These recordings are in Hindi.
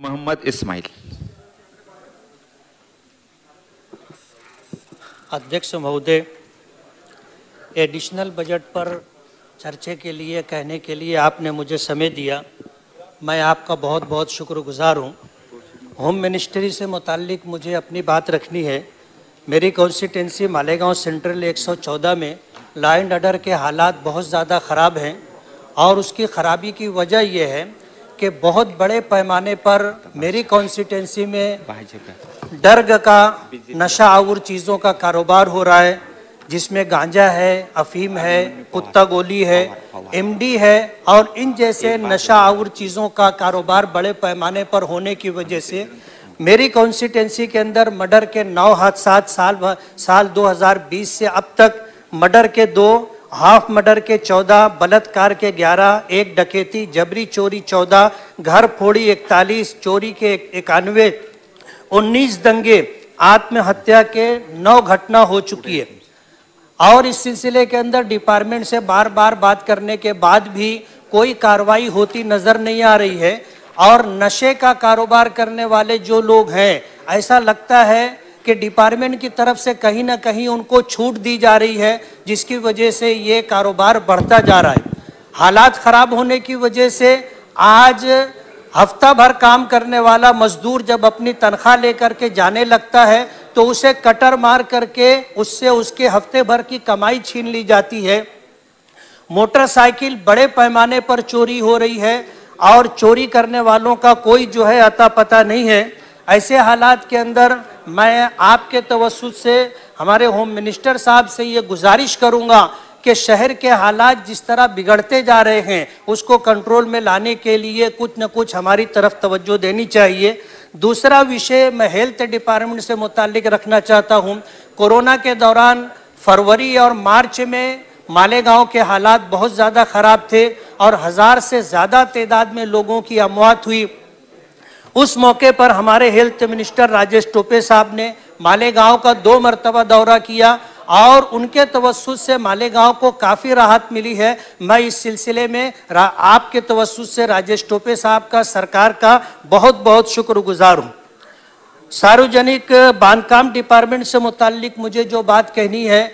मोहम्मद इस्माइल। अध्यक्ष महोदय, एडिशनल बजट पर चर्चा के लिए कहने के लिए आपने मुझे समय दिया, मैं आपका बहुत बहुत शुक्रगुजार हूँ। होम मिनिस्ट्री से मुताल्लिक मुझे अपनी बात रखनी है। मेरी कॉन्स्टिट्यूंसी मालेगांव सेंट्रल 114 में लॉ एंड ऑर्डर के हालात बहुत ज़्यादा ख़राब हैं और उसकी ख़राबी की वजह यह है कि बहुत बड़े पैमाने पर मेरी कॉन्स्टिट्यूंसी में ड्रग का नशा आवर चीज़ों का कारोबार हो रहा है, जिसमें गांजा है, अफीम है, कुत्ता गोली है, एमडी है और इन जैसे नशा आवर चीज़ों का कारोबार बड़े पैमाने पर होने की वजह से मेरी कॉन्स्टिट्यूंसी के अंदर मर्डर के 9 हादसात साल 2020 से अब तक मर्डर के 2, हाफ मर्डर के 14, बलात्कार के 11, एक डकैती, जबरी चोरी 14, घर फोड़ी 41, चोरी के 91, 19 दंगे, आत्महत्या के 9 घटना हो चुकी है। और इस सिलसिले के अंदर डिपार्टमेंट से बार बार बात करने के बाद भी कोई कार्रवाई होती नजर नहीं आ रही है और नशे का कारोबार करने वाले जो लोग हैं, ऐसा लगता है कि डिपार्टमेंट की तरफ से कहीं ना कहीं उनको छूट दी जा रही है, जिसकी वजह से ये कारोबार बढ़ता जा रहा है। हालात ख़राब होने की वजह से आज हफ्ता भर काम करने वाला मजदूर जब अपनी तनख्वाह लेकर के जाने लगता है तो उसे कटर मार करके उससे उसके हफ्ते भर की कमाई छीन ली जाती है। मोटरसाइकिल बड़े पैमाने पर चोरी हो रही है और चोरी करने वालों का कोई जो है अता पता नहीं है। ऐसे हालात के अंदर मैं आपके तवस्सुत से हमारे होम मिनिस्टर साहब से ये गुजारिश करूंगा कि शहर के हालात जिस तरह बिगड़ते जा रहे हैं उसको कंट्रोल में लाने के लिए कुछ न कुछ हमारी तरफ तवज्जो देनी चाहिए। दूसरा विषय मैं हेल्थ डिपार्टमेंट से मुताल्लिक रखना चाहता हूँ। कोरोना के दौरान फरवरी और मार्च में मालेगांव के हालात बहुत ज़्यादा ख़राब थे और 1000 से ज़्यादा तादाद में लोगों की अमवात हुई। उस मौके पर हमारे हेल्थ मिनिस्टर राजेश टोपे साहब ने मालेगांव का 2 मरतबा दौरा किया और उनके तवस्सुत से मालेगांव को काफ़ी राहत मिली है। मैं इस सिलसिले में आपके तवस्सुत से राजेश टोपे साहब का, सरकार का बहुत बहुत शुक्रगुजार हूँ। सार्वजनिक बांधकाम डिपार्टमेंट से मुताल्लिक मुझे जो बात कहनी है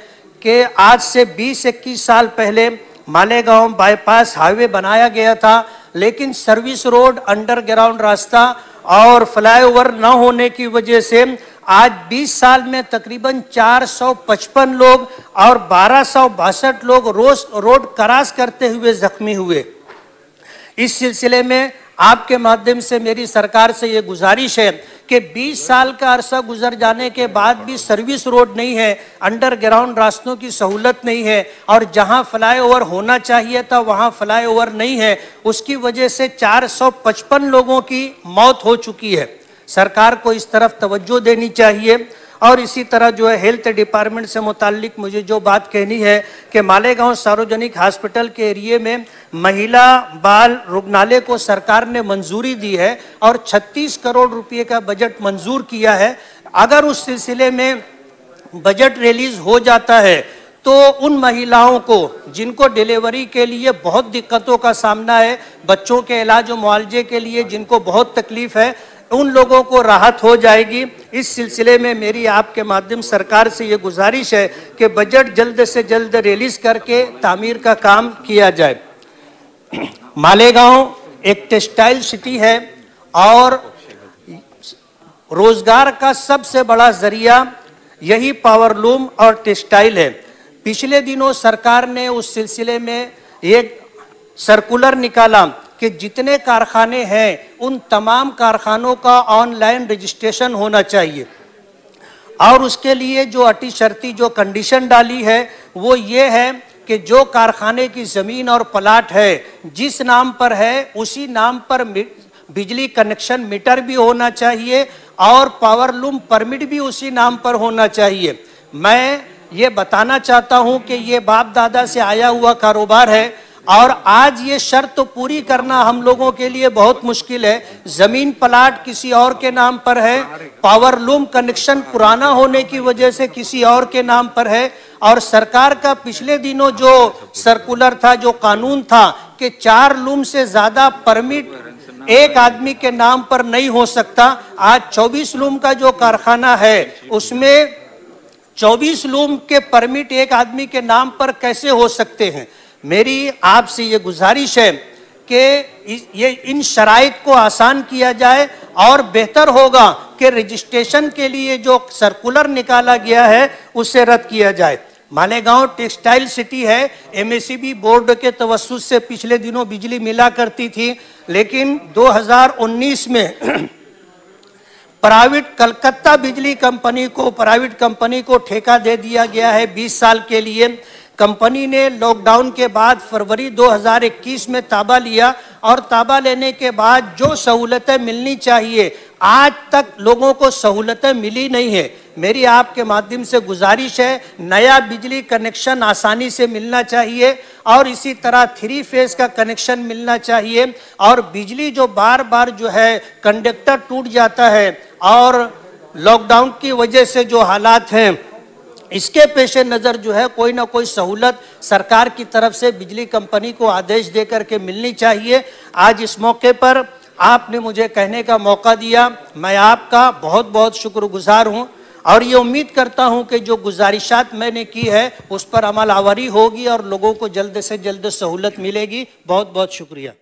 कि आज से 20-21 साल पहले मालेगांव बाईपास हाईवे बनाया गया था, लेकिन सर्विस रोड, अंडरग्राउंड रास्ता और फ्लाईओवर न होने की वजह से आज 20 साल में तकरीबन 455 लोग और 1262 लोग रोड क्रॉस करते हुए जख्मी हुए। इस सिलसिले में आपके माध्यम से मेरी सरकार से ये गुजारिश है कि 20 साल का अरसा गुजर जाने के बाद भी सर्विस रोड नहीं है, अंडरग्राउंड रास्तों की सहूलत नहीं है और जहां फ्लाईओवर होना चाहिए था वहां फ्लाईओवर नहीं है। उसकी वजह से 455 लोगों की मौत हो चुकी है। सरकार को इस तरफ तवज्जो देनी चाहिए। और इसी तरह जो है हेल्थ डिपार्टमेंट से मुताल्लिक मुझे जो बात कहनी है कि मालेगांव सार्वजनिक हॉस्पिटल के एरिए में महिला बाल रुग्णालय को सरकार ने मंजूरी दी है और 36 करोड़ रुपए का बजट मंजूर किया है। अगर उस सिलसिले में बजट रिलीज हो जाता है तो उन महिलाओं को जिनको डिलीवरी के लिए बहुत दिक्कतों का सामना है, बच्चों के इलाज और मुआवजे के लिए जिनको बहुत तकलीफ है, उन लोगों को राहत हो जाएगी। इस सिलसिले में मेरी आपके माध्यम सरकार से ये गुजारिश है कि बजट जल्द से जल्द रिलीज करके तामीर का काम किया जाए। मालेगांव एक टेक्सटाइल सिटी है और रोजगार का सबसे बड़ा जरिया यही पावरलूम और टेक्सटाइल है। पिछले दिनों सरकार ने उस सिलसिले में एक सर्कुलर निकाला कि जितने कारखाने हैं उन तमाम कारखानों का ऑनलाइन रजिस्ट्रेशन होना चाहिए और उसके लिए जो अटी शर्ती जो कंडीशन डाली है वो ये है कि जो कारखाने की ज़मीन और प्लाट है जिस नाम पर है उसी नाम पर बिजली कनेक्शन मीटर भी होना चाहिए और पावरलूम परमिट भी उसी नाम पर होना चाहिए। मैं ये बताना चाहता हूँ कि ये बाप दादा से आया हुआ कारोबार है और आज ये शर्त तो पूरी करना हम लोगों के लिए बहुत मुश्किल है। जमीन प्लाट किसी और के नाम पर है, पावरलूम कनेक्शन पुराना होने की वजह से किसी और के नाम पर है और सरकार का पिछले दिनों जो सर्कुलर था, जो कानून था कि 4 लूम से ज्यादा परमिट एक आदमी के नाम पर नहीं हो सकता। आज 24 लूम का जो कारखाना है उसमें 24 लूम के परमिट एक आदमी के नाम पर कैसे हो सकते हैं। मेरी आपसे ये गुजारिश है कि ये इन शराइत को आसान किया जाए और बेहतर होगा कि रजिस्ट्रेशन के लिए जो सर्कुलर निकाला गया है उसे रद्द किया जाए। मालेगांव टेक्सटाइल सिटी है, एमएसईबी बोर्ड के तवस्सुस से पिछले दिनों बिजली मिला करती थी, लेकिन 2019 में प्राइवेट कलकत्ता बिजली कंपनी को ठेका दे दिया गया है 20 साल के लिए। कंपनी ने लॉकडाउन के बाद फरवरी 2021 में ताबा लिया और ताबा लेने के बाद जो सहूलतें मिलनी चाहिए आज तक लोगों को सहूलतें मिली नहीं है। मेरी आपके माध्यम से गुजारिश है, नया बिजली कनेक्शन आसानी से मिलना चाहिए और इसी तरह 3 फेज का कनेक्शन मिलना चाहिए। और बिजली जो बार बार जो है कंडक्टर टूट जाता है और लॉकडाउन की वजह से जो हालात हैं इसके पेशे नज़र जो है कोई ना कोई सहूलत सरकार की तरफ से बिजली कंपनी को आदेश दे करके मिलनी चाहिए। आज इस मौके पर आपने मुझे कहने का मौका दिया, मैं आपका बहुत बहुत शुक्रगुजार हूं और ये उम्मीद करता हूं कि जो गुजारिशात मैंने की है उस पर अमल आवरी होगी और लोगों को जल्द से जल्द सहूलत मिलेगी। बहुत बहुत शुक्रिया।